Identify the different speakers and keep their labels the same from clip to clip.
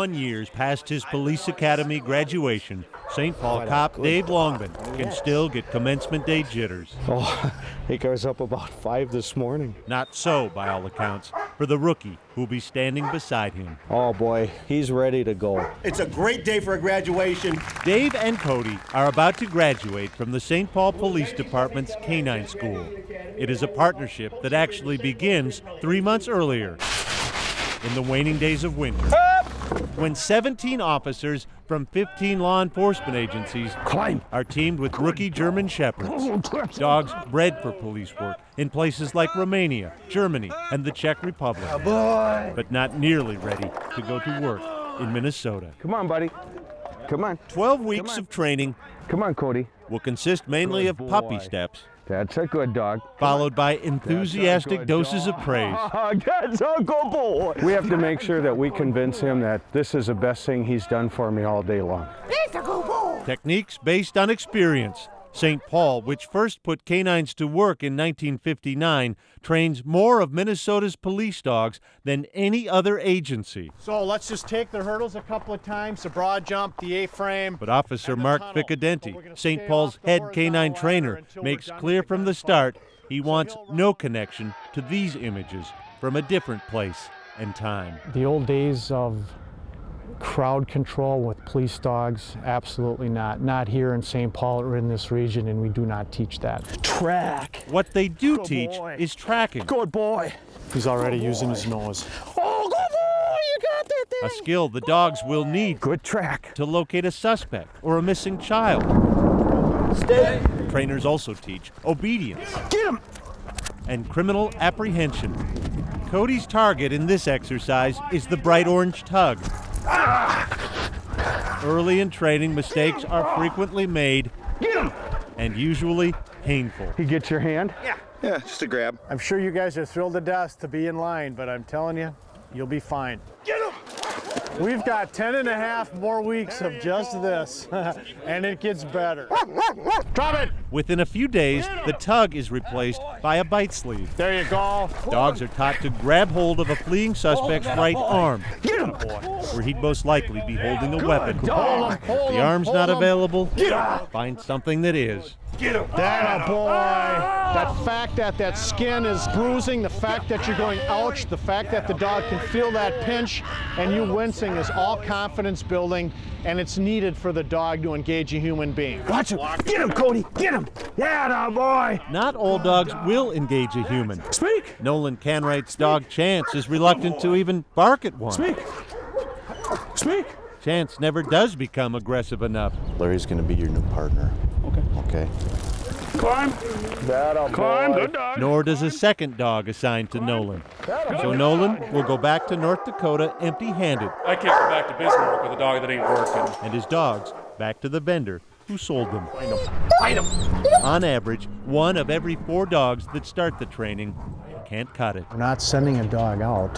Speaker 1: 21 years past his police academy graduation, St. Paul cop Dave Longman can still get commencement day jitters.
Speaker 2: Oh, I think I was up about 5 this morning.
Speaker 1: Not so, by all accounts, for the rookie who'll be standing beside him.
Speaker 2: Oh boy, he's ready to go.
Speaker 3: It's a great day for a graduation.
Speaker 1: Dave and Cody are about to graduate from the St. Paul Police Department's Canine School. It is a partnership that actually begins 3 months earlier, in the waning days of winter, when 17 officers from 15 law enforcement agencies are teamed with rookie German Shepherds, dogs bred for police work in places like Romania, Germany, and the Czech Republic, but not nearly ready to go to work in Minnesota.
Speaker 2: Come on, buddy. Come on.
Speaker 1: 12 weeks of training
Speaker 2: Come on, Cody.
Speaker 1: will consist mainly of puppy steps,
Speaker 2: That's a good dog.
Speaker 1: followed by enthusiastic doses of praise.
Speaker 2: That's a good boy. We have to make sure that we convince him that this is the best thing he's done for me all day long.
Speaker 1: Techniques based on experience. St. Paul, which first put canines to work in 1959, trains more of Minnesota's police dogs than any other agency.
Speaker 4: So let's just take the hurdles a couple of times, the broad jump, the A-frame.
Speaker 1: But Officer Mark Ficcadenti, St. Paul's head canine trainer, makes clear from the start he wants no connection to these images from a different place and time.
Speaker 5: The old days of crowd control with police dogs, absolutely not. Not here in St. Paul or in this region, and we do not teach that.
Speaker 2: Track.
Speaker 1: What they do teach is tracking,
Speaker 2: Good boy.
Speaker 5: He's already using his nose.
Speaker 2: Oh, good boy. You got that thing.
Speaker 1: a skill the dogs will need
Speaker 2: Good track.
Speaker 1: to locate a suspect or a missing child.
Speaker 2: Stay.
Speaker 1: Trainers also teach obedience
Speaker 2: Get him.
Speaker 1: and criminal apprehension. Cody's target in this exercise is the bright orange tug. Early in training, mistakes are frequently made
Speaker 2: Get him.
Speaker 1: and usually painful.
Speaker 2: He gets your hand?
Speaker 3: Yeah, just a grab.
Speaker 4: I'm sure you guys are thrilled to death to be in line, but I'm telling you, you'll be fine.
Speaker 3: Get him!
Speaker 4: We've got 10 and a half more weeks of just this, and it gets better. Drop it!
Speaker 1: Within a few days, the tug is replaced by a bite sleeve.
Speaker 4: There you go.
Speaker 1: Dogs are taught to grab hold of a fleeing suspect's right arm,
Speaker 2: Get him.
Speaker 1: where he'd most likely be holding a weapon.
Speaker 2: Dog.
Speaker 1: If the arm's not available,
Speaker 2: Get him.
Speaker 1: find something that is.
Speaker 3: Get him!
Speaker 4: That a boy. That fact that that skin is bruising, the fact that you're going ouch, the fact that the dog can feel that pinch and you wincing is all confidence building, and it's needed for the dog to engage a human being.
Speaker 2: Watch him. Get him, Cody. Get him. Yeah, boy.
Speaker 1: Not all dogs will engage a human.
Speaker 2: Speak.
Speaker 1: Nolan Canwright's dog Chance is reluctant to even bark at one.
Speaker 2: Speak. Speak.
Speaker 1: Chance never does become aggressive enough.
Speaker 6: Larry's going to be your new partner. Okay.
Speaker 2: Climb. That a
Speaker 6: Climb.
Speaker 2: boy.
Speaker 6: Good dog.
Speaker 1: Nor does a second dog assigned to Nolan. So Nolan will go back to North Dakota empty-handed,
Speaker 7: I can't go back to Bismarck with a dog that ain't working.
Speaker 1: and his dogs back to the vendor who sold them.
Speaker 2: Fight him.
Speaker 1: On average, 1 of every 4 dogs that start the training can't cut it.
Speaker 5: We're not sending a dog out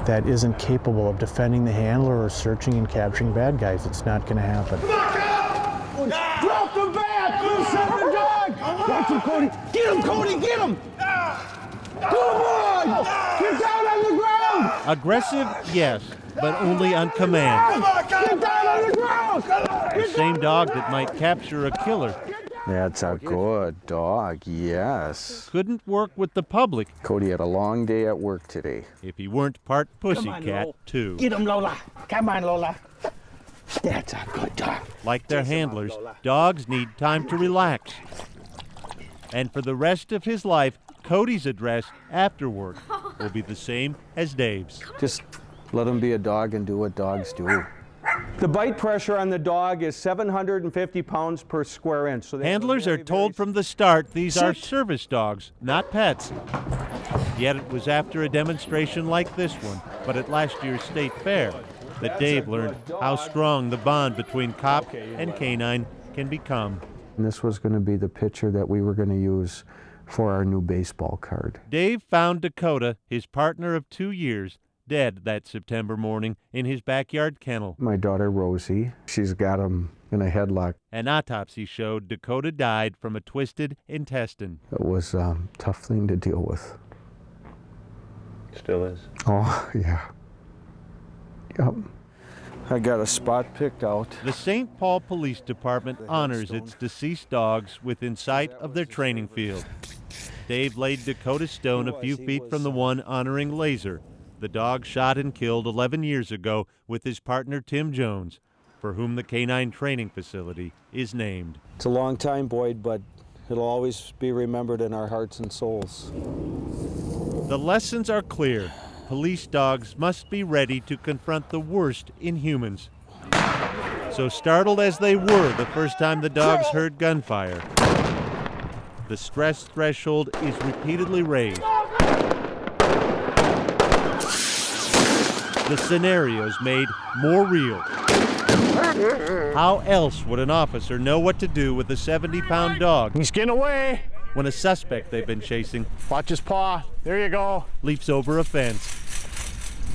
Speaker 5: that isn't capable of defending the handler or searching and capturing bad guys. It's not going to happen.
Speaker 2: Drop the bat. You send the dog. Watch him, Cody. Get him, Cody. Get him. Good boy. Get down on the ground.
Speaker 1: Aggressive, yes, but only on command.
Speaker 2: Get down on the ground.
Speaker 1: The same dog that might capture a killer
Speaker 6: That's a good dog, yes.
Speaker 1: couldn't work with the public
Speaker 6: Cody had a long day at work today.
Speaker 1: if he weren't part pussycat, too.
Speaker 2: Get him, Lola. Come on, Lola. That's a good dog.
Speaker 1: Like their handlers, dogs need time to relax. And for the rest of his life, Cody's address after work will be the same as Dave's.
Speaker 6: Just let him be a dog and do what dogs do.
Speaker 2: The bite pressure on the dog is 750 pounds per square inch. So they have a
Speaker 1: Handlers
Speaker 2: very,
Speaker 1: are told from the start these are service dogs, not pets. Yet it was after a demonstration like this one, but at last year's state fair, that Dave learned how strong the bond between cop and canine can become.
Speaker 6: And this was going to be the picture that we were going to use for our new baseball card.
Speaker 1: Dave found Dakota, his partner of 2 years, dead that September morning in his backyard kennel.
Speaker 6: My daughter Rosie, she's got him in a headlock.
Speaker 1: An autopsy showed Dakota died from a twisted intestine.
Speaker 6: It was a tough thing to deal with.
Speaker 8: Still is.
Speaker 6: Oh, yeah. Yep. I got a spot picked out.
Speaker 1: The St. Paul Police Department honors its deceased dogs within sight of their training field. Dave laid Dakota Stone a few feet from the one honoring Laser, the dog shot and killed 11 years ago with his partner Tim Jones, for whom the canine training facility is named.
Speaker 6: It's a long time, Boyd, but it'll always be remembered in our hearts and souls.
Speaker 1: The lessons are clear. Police dogs must be ready to confront the worst in humans. So startled as they were the first time the dogs heard gunfire, the stress threshold is repeatedly raised. The scenarios made more real. How else would an officer know what to do with a 70-pound dog
Speaker 4: He's getting away.
Speaker 1: when a suspect they've been chasing
Speaker 4: Watch his paw. There you go.
Speaker 1: leaps over a fence?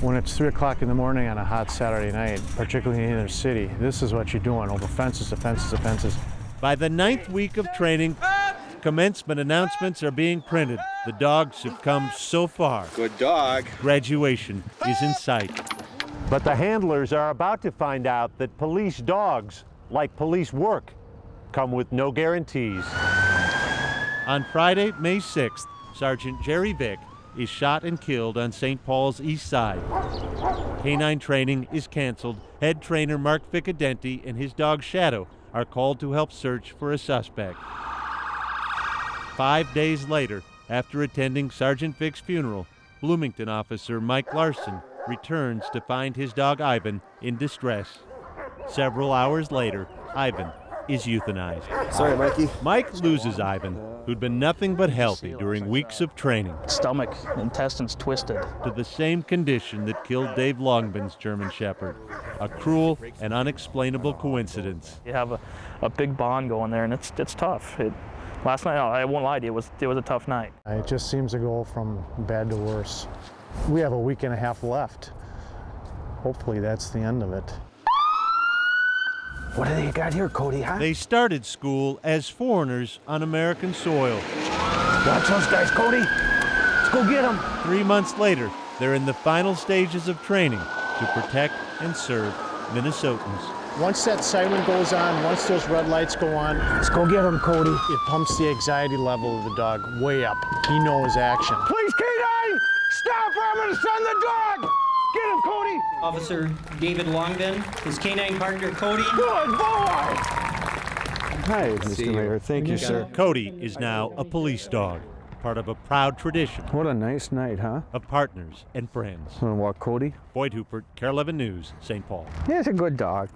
Speaker 5: When it's 3 o'clock in the morning on a hot Saturday night, particularly in the inner city, this is what you're doing, over fences to fences to fences.
Speaker 1: By the 9th week of training, commencement announcements are being printed. The dogs have come so far.
Speaker 3: Good dog.
Speaker 1: Graduation is in sight. But the handlers are about to find out that police dogs, like police work, come with no guarantees. On Friday, May 6th, Sergeant Jerry Vick is shot and killed on St. Paul's east side. Canine training is canceled. Head trainer Mark Ficcadenti and his dog Shadow are called to help search for a suspect. 5 days later, after attending Sergeant Vick's funeral, Bloomington officer Mike Larson returns to find his dog Ivan in distress. Several hours later, Ivan is euthanized.
Speaker 3: Sorry, Mikey.
Speaker 1: Mike loses Ivan, who'd been nothing but healthy during weeks of training,
Speaker 8: Stomach, intestines twisted.
Speaker 1: to the same condition that killed Dave Longbin's German Shepherd. A cruel and unexplainable coincidence.
Speaker 8: You have a big bond going there, and it's tough. Last night, I won't lie to you, it was a tough night.
Speaker 5: It just seems to go from bad to worse. We have a week and a half left. Hopefully that's the end of it.
Speaker 2: What do they got here, Cody, huh?
Speaker 1: They started school as foreigners on American soil.
Speaker 2: Watch those guys, Cody. Let's go get them.
Speaker 1: 3 months later, they're in the final stages of training to protect and serve Minnesotans.
Speaker 5: Once that siren goes on, once those red lights go on,
Speaker 2: Let's go get them, Cody.
Speaker 5: it pumps the anxiety level of the dog way up. He knows action.
Speaker 2: Please, K9, stop or I'm gonna send the dog. Get him, Cody.
Speaker 9: Officer David Longben, his canine partner Cody.
Speaker 2: Good boy.
Speaker 6: Hi, Mr. Mayor. Thank you, sir.
Speaker 1: Cody is now a police dog, part of a proud tradition
Speaker 6: What a nice night, huh?
Speaker 1: of partners and friends.
Speaker 6: Want to walk Cody?
Speaker 1: Boyd Huppert, Kare 11 News, St. Paul.
Speaker 6: He's a good dog.